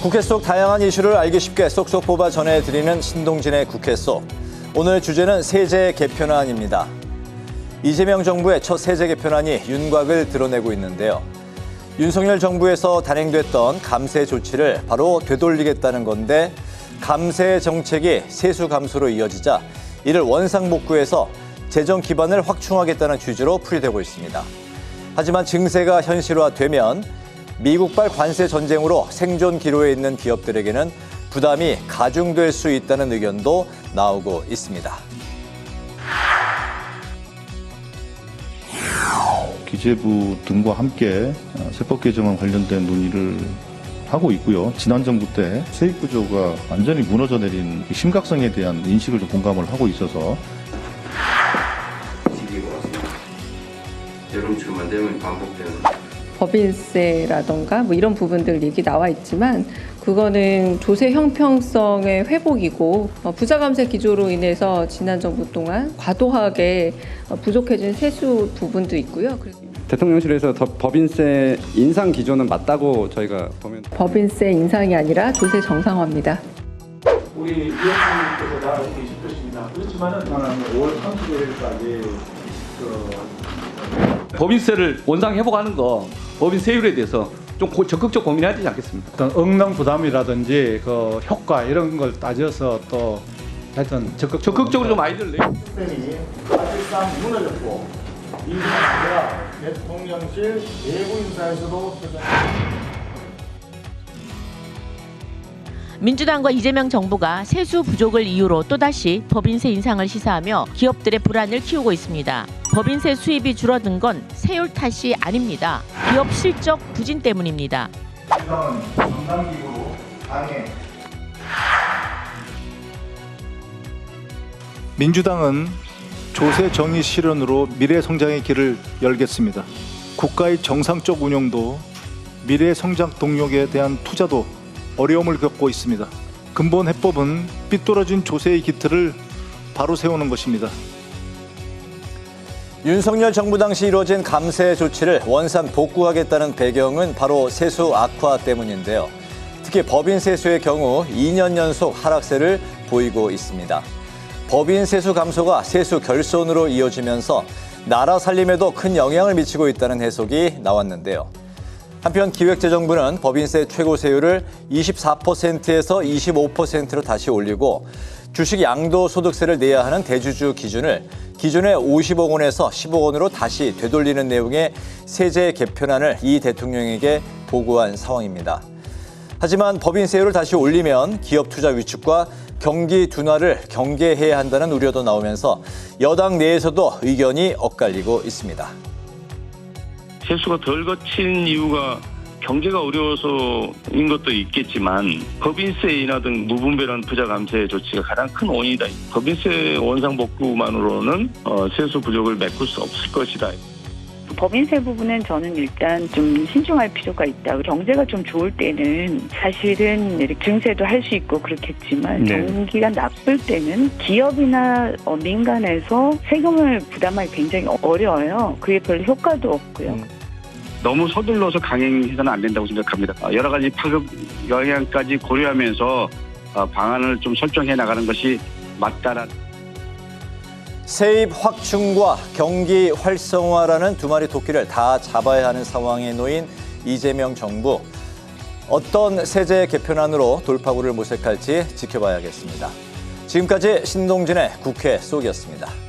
국회 속 다양한 이슈를 알기 쉽게 쏙쏙 뽑아 전해드리는 신동진의 국회 속. 오늘 주제는 세제 개편안입니다. 이재명 정부의 첫 세제 개편안이 윤곽을 드러내고 있는데요. 윤석열 정부에서 단행됐던 감세 조치를 바로 되돌리겠다는 건데 감세 정책이 세수 감소로 이어지자 이를 원상복구해서 재정 기반을 확충하겠다는 취지로 풀이되고 있습니다. 하지만 증세가 현실화되면 미국발 관세 전쟁으로 생존 기로에 있는 기업들에게는 부담이 가중될 수 있다는 의견도 나오고 있습니다. 기재부 등과 함께 세법 개정안 관련된 논의를 하고 있고요. 지난 정부 때 세입 구조가 완전히 무너져 내린 심각성에 대한 인식을 좀 공감을 하고 있어서 여름철만 되면 반복되는 법인세라던가 이런 부분들 얘기 나와 있지만 그거는 조세 형평성의 회복이고 부자 감세 기조로 인해서 지난 정부 동안 과도하게 부족해진 세수 부분도 있고요. 그래서 대통령실에서 법인세 인상 기조는 맞다고 저희가 보면 법인세 인상이 아니라 조세 정상화입니다. 우리 위원장님께서 다 알고 계실 것입니다. 그렇지만은 5월 30일까지 법인세를 원상 회복하는 거 법인세율에 대해서 좀 적극적 고민해야 되지 않겠습니까? 어떤 응당 부담이라든지 그 효과 이런 걸 따져서 또 하여튼 적극적으로 좀 아이디어를 내요. 시스템이 사실상 무너졌고 이뿐만 아니라 대통령실 내부 인사에서도 민주당과 이재명 정부가 세수 부족을 이유로 또다시 법인세 인상을 시사하며 기업들의 불안을 키우고 있습니다. 법인세 수입이 줄어든 건 세율 탓이 아닙니다. 기업 실적 부진 때문입니다. 인상은 정당기구로 당해 민주당은 조세 정의 실현으로 미래 성장의 길을 열겠습니다. 국가의 정상적 운영도 미래 성장 동력에 대한 투자도 어려움을 겪고 있습니다. 근본 해법은 삐뚤어진 조세의 기틀을 바로 세우는 것입니다. 윤석열 정부 당시 이루어진 감세 조치를 원상 복구하겠다는 배경은 바로 세수 악화 때문인데요. 특히 법인 세수의 경우 2년 연속 하락세를 보이고 있습니다. 법인 세수 감소가 세수 결손으로 이어지면서 나라 살림에도 큰 영향을 미치고 있다는 해석이 나왔는데요. 한편 기획재정부는 법인세 최고세율을 24%에서 25%로 다시 올리고 주식 양도소득세를 내야 하는 대주주 기준을 기존의 50억 원에서 10억 원으로 다시 되돌리는 내용의 세제 개편안을 이 대통령에게 보고한 상황입니다. 하지만 법인세율을 다시 올리면 기업 투자 위축과 경기 둔화를 경계해야 한다는 우려도 나오면서 여당 내에서도 의견이 엇갈리고 있습니다. 세수가 덜 거친 이유가 경제가 어려워서인 것도 있겠지만 법인세 인하 등 무분별한 부자 감세 조치가 가장 큰 원인이다. 법인세 원상복구만으로는 세수 부족을 메꿀 수 없을 것이다. 법인세 부분은 저는 일단 좀 신중할 필요가 있다. 경제가 좀 좋을 때는 사실은 이렇게 증세도 할 수 있고 그렇겠지만 경기가 나쁠 때는 기업이나 민간에서 세금을 부담하기 굉장히 어려워요. 그게 별로 효과도 없고요. 너무 서둘러서 강행해서는 안 된다고 생각합니다. 여러 가지 파급 영향까지 고려하면서 방안을 좀 설정해 나가는 것이 맞다라는. 세입 확충과 경기 활성화라는 두 마리 토끼를 다 잡아야 하는 상황에 놓인 이재명 정부. 어떤 세제 개편안으로 돌파구를 모색할지 지켜봐야겠습니다. 지금까지 신동진의 국회 속이었습니다.